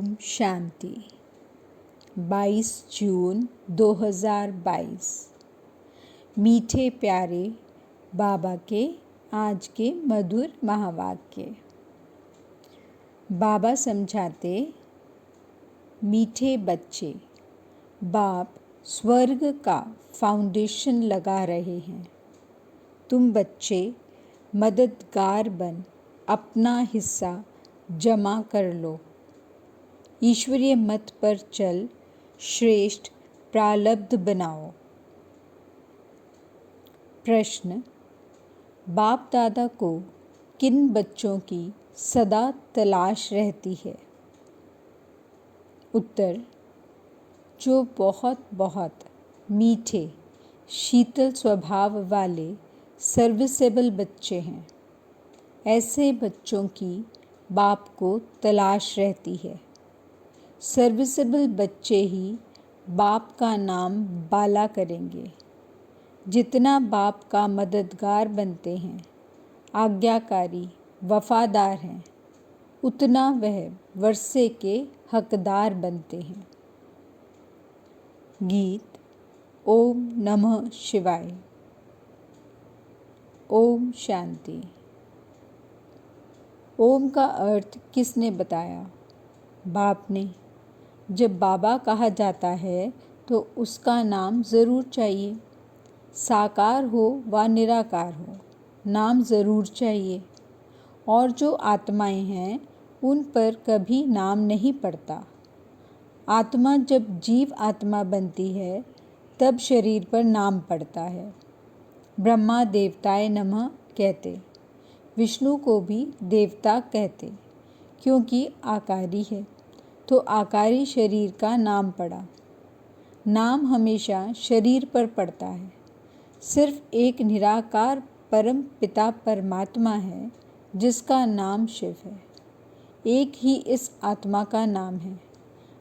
ओम शांति। 22 जून 2022। मीठे प्यारे बाबा के आज के मधुर महावाक्य। बाबा समझाते, मीठे बच्चे, बाप स्वर्ग का फाउंडेशन लगा रहे हैं। तुम बच्चे मददगार बन अपना हिस्सा जमा कर लो। ईश्वरीय मत पर चल श्रेष्ठ प्रारब्ध बनाओ। प्रश्न: बाप दादा को किन बच्चों की सदा तलाश रहती है? उत्तर: जो बहुत बहुत मीठे शीतल स्वभाव वाले सर्विसेबल बच्चे हैं, ऐसे बच्चों की बाप को तलाश रहती है। सर्विसेबल बच्चे ही बाप का नाम बाला करेंगे। जितना बाप का मददगार बनते हैं, आज्ञाकारी, वफादार हैं, उतना वह वर्षे के हकदार बनते हैं। गीत। ओम नमः शिवाय। ओम शांति। ओम का अर्थ किसने बताया? बाप ने। जब बाबा कहा जाता है तो उसका नाम ज़रूर चाहिए। साकार हो व निराकार हो, नाम ज़रूर चाहिए। और जो आत्माएं हैं उन पर कभी नाम नहीं पड़ता। आत्मा जब जीव आत्मा बनती है तब शरीर पर नाम पड़ता है। ब्रह्मा देवताय नमः कहते, विष्णु को भी देवता कहते, क्योंकि आकारी है तो आकारी शरीर का नाम पड़ा। नाम हमेशा शरीर पर पड़ता है। सिर्फ एक निराकार परम पिता परमात्मा है जिसका नाम शिव है। एक ही इस आत्मा का नाम है,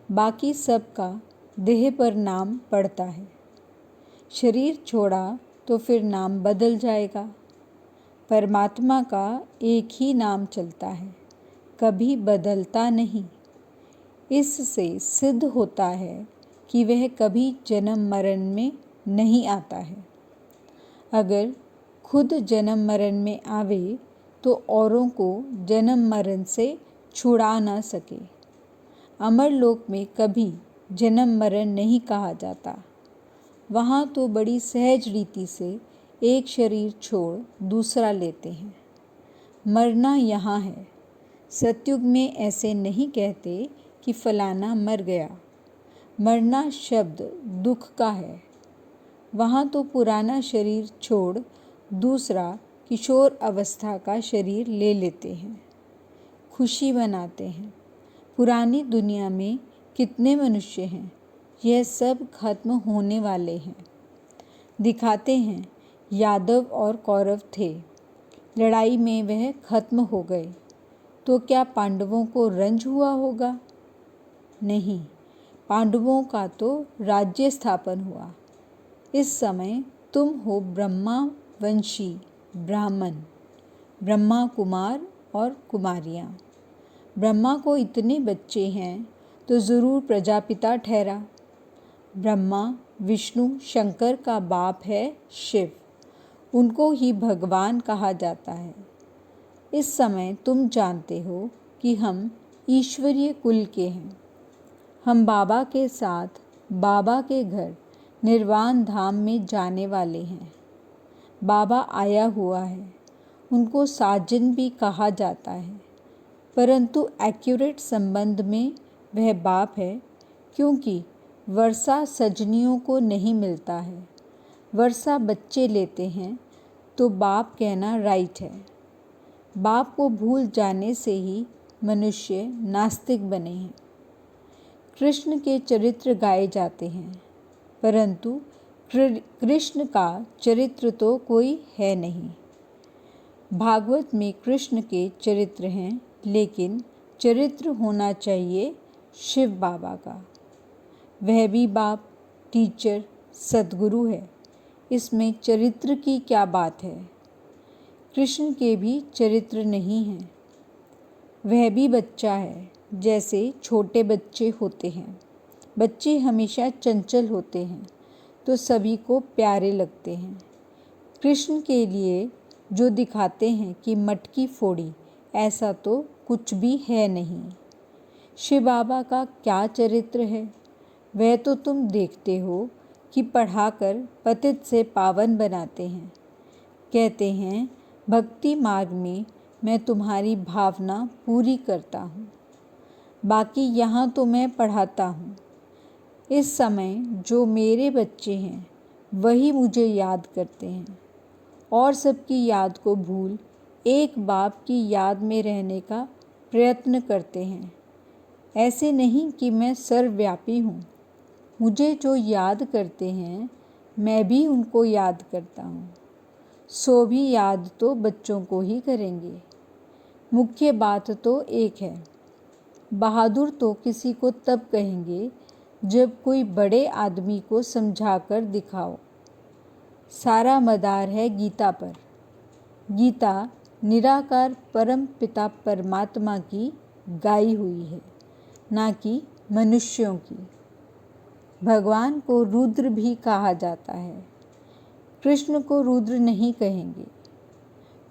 बाकी सब का देह पर नाम पड़ता है। शरीर छोड़ा तो फिर नाम बदल जाएगा। परमात्मा का एक ही नाम चलता है, कभी बदलता नहीं। इससे सिद्ध होता है कि वह कभी जन्म मरण में नहीं आता है। अगर खुद जन्म मरण में आवे तो औरों को जन्म मरण से छुड़ा ना सके। अमर लोक में कभी जन्म मरण नहीं कहा जाता। वहाँ तो बड़ी सहज रीति से एक शरीर छोड़ दूसरा लेते हैं। मरना यहाँ है। सतयुग में ऐसे नहीं कहते कि फलाना मर गया। मरना शब्द दुख का है। वहाँ तो पुराना शरीर छोड़ दूसरा किशोर अवस्था का शरीर ले लेते हैं, खुशी मनाते हैं। पुरानी दुनिया में कितने मनुष्य हैं, यह सब खत्म होने वाले हैं। दिखाते हैं यादव और कौरव थे, लड़ाई में वह खत्म हो गए, तो क्या पांडवों को रंज हुआ होगा? नहीं, पांडवों का तो राज्य स्थापन हुआ। इस समय तुम हो ब्रह्मा वंशी ब्राह्मण, ब्रह्मा कुमार और कुमारियाँ। ब्रह्मा को इतने बच्चे हैं तो ज़रूर प्रजापिता ठहरा। ब्रह्मा विष्णु शंकर का बाप है शिव, उनको ही भगवान कहा जाता है। इस समय तुम जानते हो कि हम ईश्वरीय कुल के हैं। हम बाबा के साथ बाबा के घर निर्वाण धाम में जाने वाले हैं। बाबा आया हुआ है, उनको साजन भी कहा जाता है, परंतु एक्यूरेट संबंध में वह बाप है, क्योंकि वर्षा सजनियों को नहीं मिलता है। वर्षा बच्चे लेते हैं तो बाप कहना राइट है। बाप को भूल जाने से ही मनुष्य नास्तिक बने हैं। कृष्ण के चरित्र गाए जाते हैं, परंतु कृष्ण का चरित्र तो कोई है नहीं। भागवत में कृष्ण के चरित्र हैं, लेकिन चरित्र होना चाहिए शिव बाबा का। वह भी बाप, टीचर, सद्गुरु है। इसमें चरित्र की क्या बात है? कृष्ण के भी चरित्र नहीं है। वह भी बच्चा है, जैसे छोटे बच्चे होते हैं। बच्चे हमेशा चंचल होते हैं तो सभी को प्यारे लगते हैं। कृष्ण के लिए जो दिखाते हैं कि मटकी फोड़ी, ऐसा तो कुछ भी है नहीं। शिव बाबा का क्या चरित्र है वह तो तुम देखते हो कि पढ़ाकर पतित से पावन बनाते हैं। कहते हैं भक्ति मार्ग में मैं तुम्हारी भावना पूरी करता हूँ। बाकी यहाँ तो मैं पढ़ाता हूँ। इस समय जो मेरे बच्चे हैं वही मुझे याद करते हैं और सबकी याद को भूल एक बाप की याद में रहने का प्रयत्न करते हैं। ऐसे नहीं कि मैं सर्वव्यापी हूँ। मुझे जो याद करते हैं मैं भी उनको याद करता हूँ। सो भी याद तो बच्चों को ही करेंगे। मुख्य बात तो एक है, बहादुर तो किसी को तब कहेंगे जब कोई बड़े आदमी को समझाकर दिखाओ। सारा मदार है गीता पर। गीता निराकार परम पिता परमात्मा की गाई हुई है, ना कि मनुष्यों की। भगवान को रुद्र भी कहा जाता है। कृष्ण को रुद्र नहीं कहेंगे।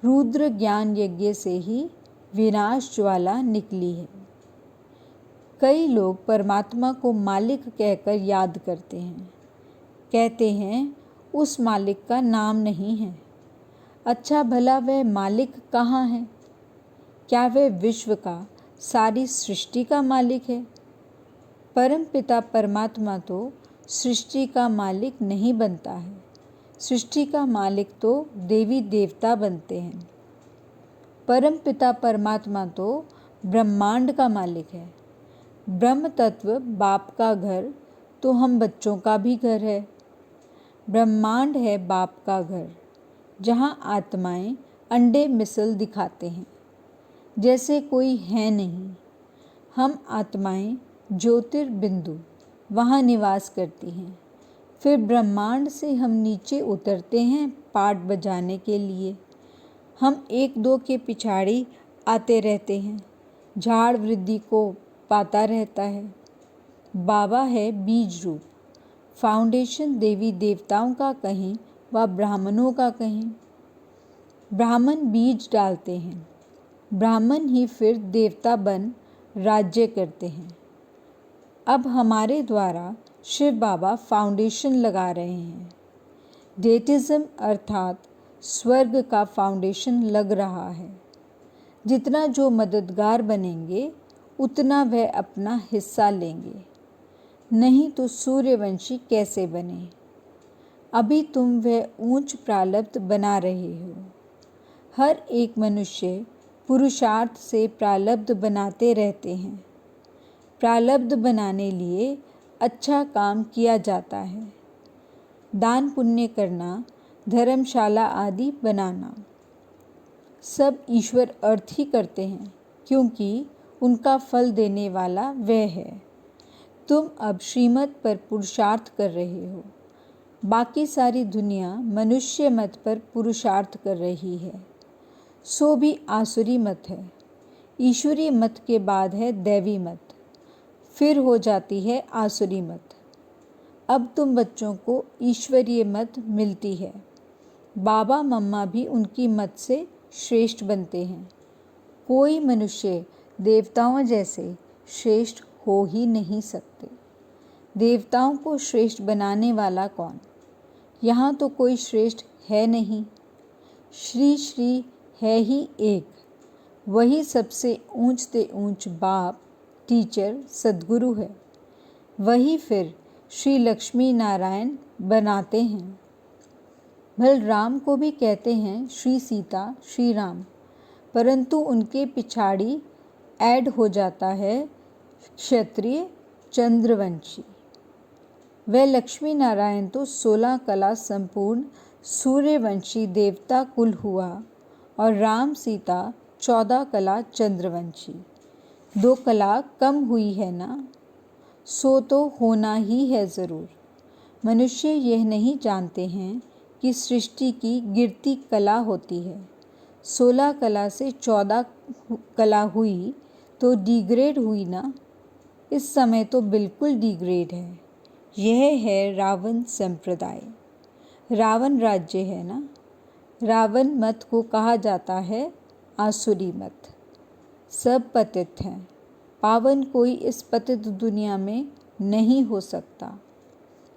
रुद्र ज्ञान यज्ञ से ही विनाश ज्वाला निकली है। कई लोग परमात्मा को मालिक कहकर याद करते हैं। कहते हैं उस मालिक का नाम नहीं है। अच्छा भला वह मालिक कहाँ है? क्या वह विश्व का, सारी सृष्टि का मालिक है? परम पिता परमात्मा तो सृष्टि का मालिक नहीं बनता है। सृष्टि का मालिक तो देवी देवता बनते हैं। परम पिता परमात्मा तो ब्रह्मांड का मालिक है। ब्रह्म तत्व बाप का घर तो हम बच्चों का भी घर है। ब्रह्मांड है बाप का घर, जहाँ आत्माएं अंडे मिसल दिखाते हैं जैसे कोई है नहीं। हम आत्माएं ज्योतिर्बिंदु वहाँ निवास करती हैं। फिर ब्रह्मांड से हम नीचे उतरते हैं पाठ बजाने के लिए। हम एक दो के पिछाड़ी आते रहते हैं। झाड़ वृद्धि को पाता रहता है। बाबा है बीज रूप। फाउंडेशन देवी देवताओं का कहें व ब्राह्मणों का कहें। ब्राह्मण बीज डालते हैं। ब्राह्मण ही फिर देवता बन राज्य करते हैं। अब हमारे द्वारा शिव बाबा फाउंडेशन लगा रहे हैं। डेटिज्म अर्थात स्वर्ग का फाउंडेशन लग रहा है। जितना जो मददगार बनेंगे उतना वह अपना हिस्सा लेंगे, नहीं तो सूर्यवंशी कैसे बने। अभी तुम वह ऊंच प्रारब्ध बना रहे हो। हर एक मनुष्य पुरुषार्थ से प्रारब्ध बनाते रहते हैं। प्रारब्ध बनाने लिए अच्छा काम किया जाता है। दान पुण्य करना, धर्मशाला आदि बनाना, सब ईश्वर अर्थ ही करते हैं क्योंकि उनका फल देने वाला वह है। तुम अब श्रीमत पर पुरुषार्थ कर रहे हो। बाकी सारी दुनिया मनुष्य मत पर पुरुषार्थ कर रही है। सो भी आसुरी मत है। ईश्वरीय मत के बाद है दैवी मत, फिर हो जाती है आसुरी मत। अब तुम बच्चों को ईश्वरीय मत मिलती है। बाबा मम्मा भी उनकी मत से श्रेष्ठ बनते हैं। कोई मनुष्य देवताओं जैसे श्रेष्ठ हो ही नहीं सकते। देवताओं को श्रेष्ठ बनाने वाला कौन? यहाँ तो कोई श्रेष्ठ है नहीं। श्री श्री है ही एक, वही सबसे ऊंच से ऊंच बाप, टीचर, सद्गुरु है। वही फिर श्री लक्ष्मी नारायण बनाते हैं। बलराम को भी कहते हैं श्री सीता, श्री राम, परंतु उनके पिछाड़ी ऐड हो जाता है क्षत्रिय चंद्रवंशी। वह लक्ष्मी नारायण तो 16 कला संपूर्ण सूर्यवंशी देवता कुल हुआ और राम सीता 14 कला चंद्रवंशी। 2 कला कम हुई है ना, सो तो होना ही है ज़रूर। मनुष्य यह नहीं जानते हैं कि सृष्टि की गिरती कला होती है। 16 कला से 14 कला हुई तो डिग्रेड हुई ना। इस समय तो बिल्कुल डिग्रेड है। यह है रावण संप्रदाय। रावण राज्य है ना। रावण मत को कहा जाता है आसुरी मत। सब पतित हैं। पावन कोई इस पतित दुनिया में नहीं हो सकता।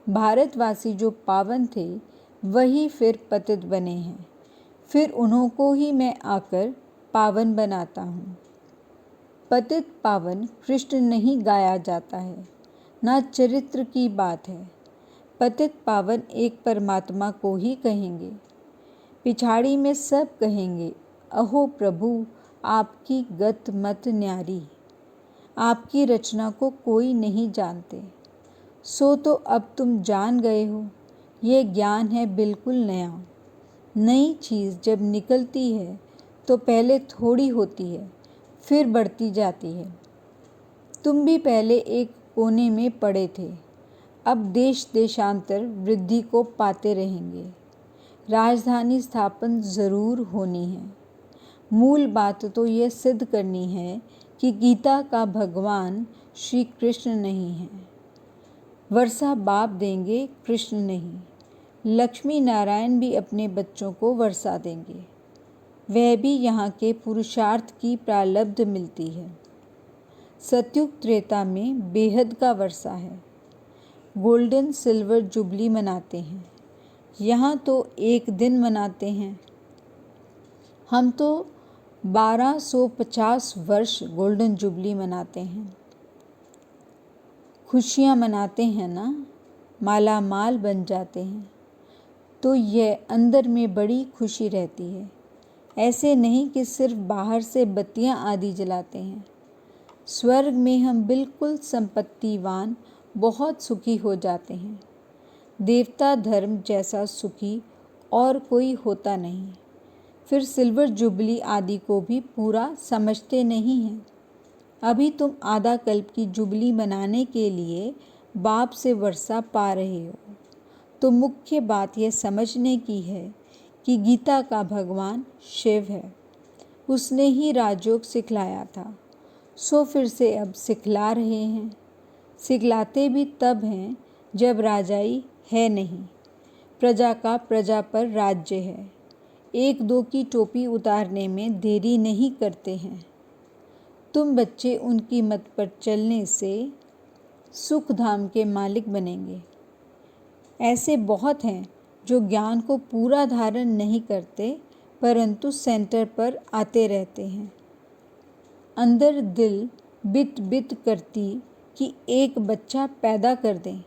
भारतवासी जो पावन थे वही फिर पतित बने हैं। फिर उन्हों को ही मैं आकर पावन बनाता हूँ। पतित पावन कृष्ण नहीं गाया जाता है, ना चरित्र की बात है। पतित पावन एक परमात्मा को ही कहेंगे। पिछाड़ी में सब कहेंगे, अहो प्रभु आपकी गत मत न्यारी। आपकी रचना को कोई नहीं जानते। सो तो अब तुम जान गए हो। ये ज्ञान है बिल्कुल नया। नई चीज़ जब निकलती है तो पहले थोड़ी होती है, फिर बढ़ती जाती है। तुम भी पहले एक कोने में पड़े थे, अब देश देशांतर वृद्धि को पाते रहेंगे। राजधानी स्थापन ज़रूर होनी है। मूल बात तो यह सिद्ध करनी है कि गीता का भगवान श्री कृष्ण नहीं है। वर्षा बाप देंगे, कृष्ण नहीं। लक्ष्मी नारायण भी अपने बच्चों को वर्षा देंगे। वह भी यहाँ के पुरुषार्थ की प्रारब्ध मिलती है। सतयुग त्रेता में बेहद का वर्षा है। गोल्डन सिल्वर जुबली मनाते हैं। यहाँ तो एक दिन मनाते हैं। हम तो 1250 वर्ष गोल्डन जुबली मनाते हैं। खुशियाँ मनाते हैं ना, माला माल बन जाते हैं। तो यह अंदर में बड़ी खुशी रहती है। ऐसे नहीं कि सिर्फ बाहर से बत्तियां आदि जलाते हैं। स्वर्ग में हम बिल्कुल संपत्तिवान बहुत सुखी हो जाते हैं। देवता धर्म जैसा सुखी और कोई होता नहीं। फिर सिल्वर जुबली आदि को भी पूरा समझते नहीं हैं। अभी तुम आधा कल्प की जुबली मनाने के लिए बाप से वर्षा पा रहे हो। तो मुख्य बात यह समझने की है कि गीता का भगवान शिव है। उसने ही राजयोग सिखलाया था। सो फिर से अब सिखला रहे हैं। सिखलाते भी तब हैं जब राजाई है नहीं। प्रजा का प्रजा पर राज्य है। एक दो की टोपी उतारने में देरी नहीं करते हैं। तुम बच्चे उनकी मत पर चलने से सुख धाम के मालिक बनेंगे। ऐसे बहुत हैं जो ज्ञान को पूरा धारण नहीं करते परंतु सेंटर पर आते रहते हैं। अंदर दिल बित बित करती कि एक बच्चा पैदा कर दें।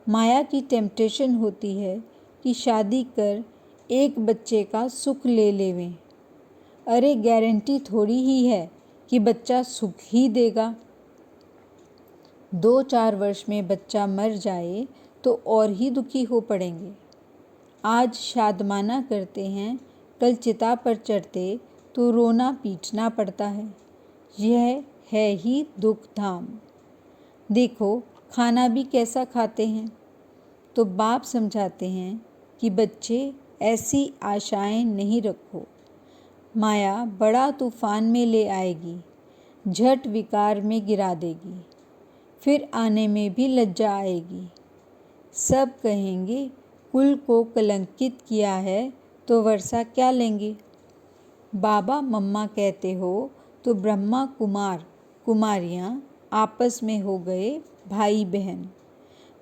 माया की टेम्पटेशन होती है कि शादी कर एक बच्चे का सुख ले लेवें। अरे गारंटी थोड़ी ही है कि बच्चा सुख ही देगा। 2-4 वर्ष में बच्चा मर जाए तो और ही दुखी हो पड़ेंगे। आज शादमाना करते हैं, कल चिता पर चढ़ते तो रोना पीटना पड़ता है। यह है ही दुख धाम। देखो खाना भी कैसा खाते हैं। तो बाप समझाते हैं कि बच्चे ऐसी आशाएं नहीं रखो। माया बड़ा तूफान में ले आएगी, झट विकार में गिरा देगी। फिर आने में भी लज्जा आएगी। सब कहेंगे कुल को कलंकित किया है तो वर्षा क्या लेंगे। बाबा मम्मा कहते हो तो ब्रह्मा कुमार कुमारियाँ आपस में हो गए भाई बहन।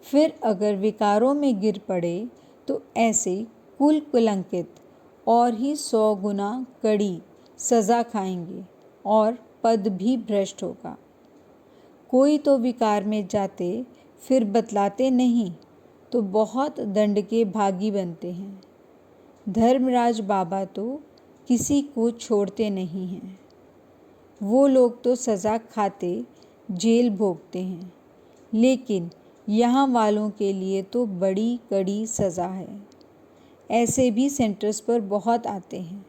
फिर अगर विकारों में गिर पड़े तो ऐसे कुल कलंकित और ही 100 गुना कड़ी सज़ा खाएंगे और पद भी भ्रष्ट होगा। कोई तो विकार में जाते फिर बतलाते नहीं तो बहुत दंड के भागी बनते हैं। धर्मराज बाबा तो किसी को छोड़ते नहीं हैं। वो लोग तो सज़ा खाते जेल भोगते हैं, लेकिन यहाँ वालों के लिए तो बड़ी कड़ी सज़ा है। ऐसे भी सेंटर्स पर बहुत आते हैं।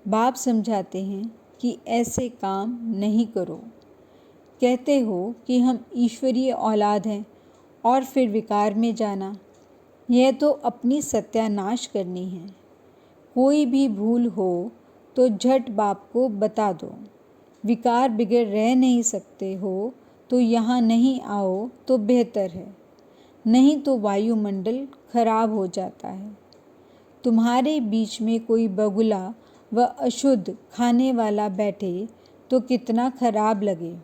बाप समझाते हैं कि ऐसे काम नहीं करो। कहते हो कि हम ईश्वरीय औलाद हैं और फिर विकार में जाना, यह तो अपनी सत्यानाश करनी है। कोई भी भूल हो तो झट बाप को बता दो। विकार बिगड़ रह नहीं सकते हो तो यहाँ नहीं आओ तो बेहतर है, नहीं तो वायुमंडल खराब हो जाता है। तुम्हारे बीच में कोई बगुला व अशुद्ध खाने वाला बैठे तो कितना खराब लगे।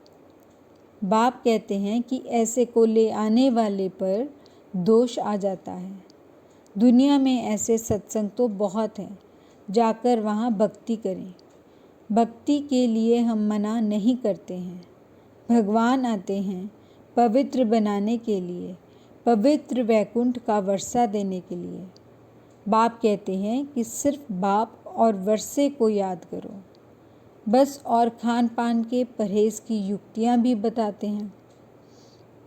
बाप कहते हैं कि ऐसे को ले आने वाले पर दोष आ जाता है। दुनिया में ऐसे सत्संग तो बहुत हैं, जाकर वहाँ भक्ति करें। भक्ति के लिए हम मना नहीं करते हैं। भगवान आते हैं पवित्र बनाने के लिए, पवित्र वैकुंठ का वर्षा देने के लिए। बाप कहते हैं कि सिर्फ बाप और वर्षे को याद करो बस, और खान पान के परहेज़ की युक्तियाँ भी बताते हैं।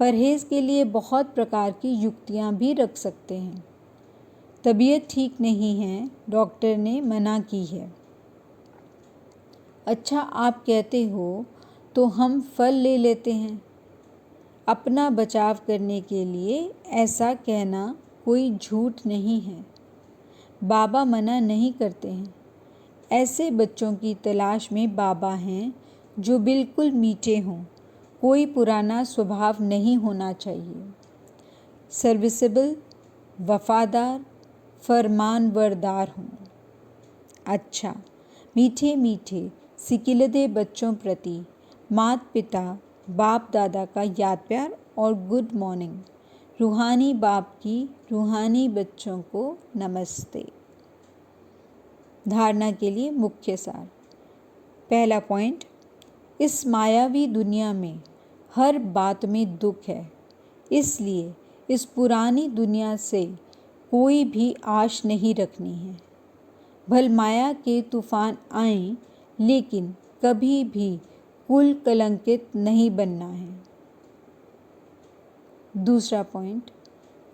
परहेज़ के लिए बहुत प्रकार की युक्तियाँ भी रख सकते हैं। तबीयत ठीक नहीं है, डॉक्टर ने मना की है। अच्छा, आप कहते हो तो हम फल ले लेते हैं। अपना बचाव करने के लिए ऐसा कहना कोई झूठ नहीं है। बाबा मना नहीं करते हैं। ऐसे बच्चों की तलाश में बाबा हैं जो बिल्कुल मीठे हों, कोई पुराना स्वभाव नहीं होना चाहिए। सर्विसेबल, वफादार, फरमानबरदार हों। अच्छा, मीठे मीठे सिकिलदे बच्चों प्रति माता पिता बाप दादा का याद प्यार और गुड मॉर्निंग। रूहानी बाप की रूहानी बच्चों को नमस्ते। धारणा के लिए मुख्य सार। पहला पॉइंट, इस मायावी दुनिया में हर बात में दुख है, इसलिए इस पुरानी दुनिया से कोई भी आश नहीं रखनी है। भल माया के तूफान आएं, लेकिन कभी भी कुल कलंकित नहीं बनना है। दूसरा पॉइंट,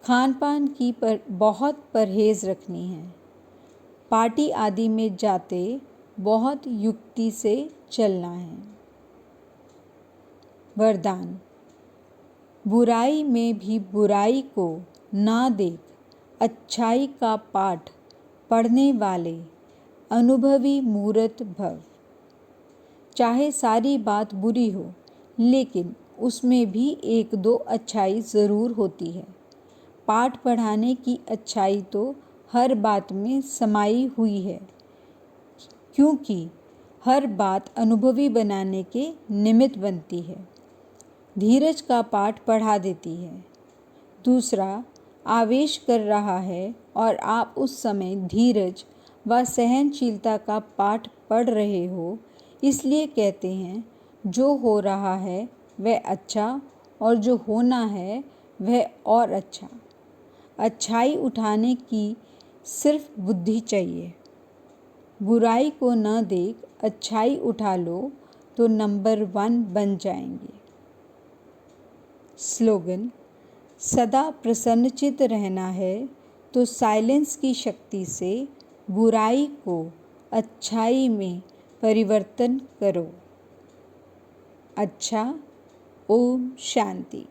खान पान की बहुत परहेज़ रखनी है। पार्टी आदि में जाते बहुत युक्ति से चलना है। वरदान, बुराई में भी बुराई को ना देख अच्छाई का पाठ पढ़ने वाले अनुभवी मूर्त भव। चाहे सारी बात बुरी हो, लेकिन उसमें भी एक दो अच्छाई ज़रूर होती है। पाठ पढ़ाने की अच्छाई तो हर बात में समाई हुई है, क्योंकि हर बात अनुभवी बनाने के निमित्त बनती है। धीरज का पाठ पढ़ा देती है। दूसरा आवेश कर रहा है और आप उस समय धीरज व सहनशीलता का पाठ पढ़ रहे हो, इसलिए कहते हैं जो हो रहा है वह अच्छा और जो होना है वह और अच्छा। अच्छाई उठाने की सिर्फ बुद्धि चाहिए। बुराई को न देख अच्छाई उठा लो तो नंबर 1 बन जाएंगे। स्लोगन, सदा प्रसन्नचित्त रहना है तो साइलेंस की शक्ति से बुराई को अच्छाई में परिवर्तन करो। अच्छा, ओम शांति।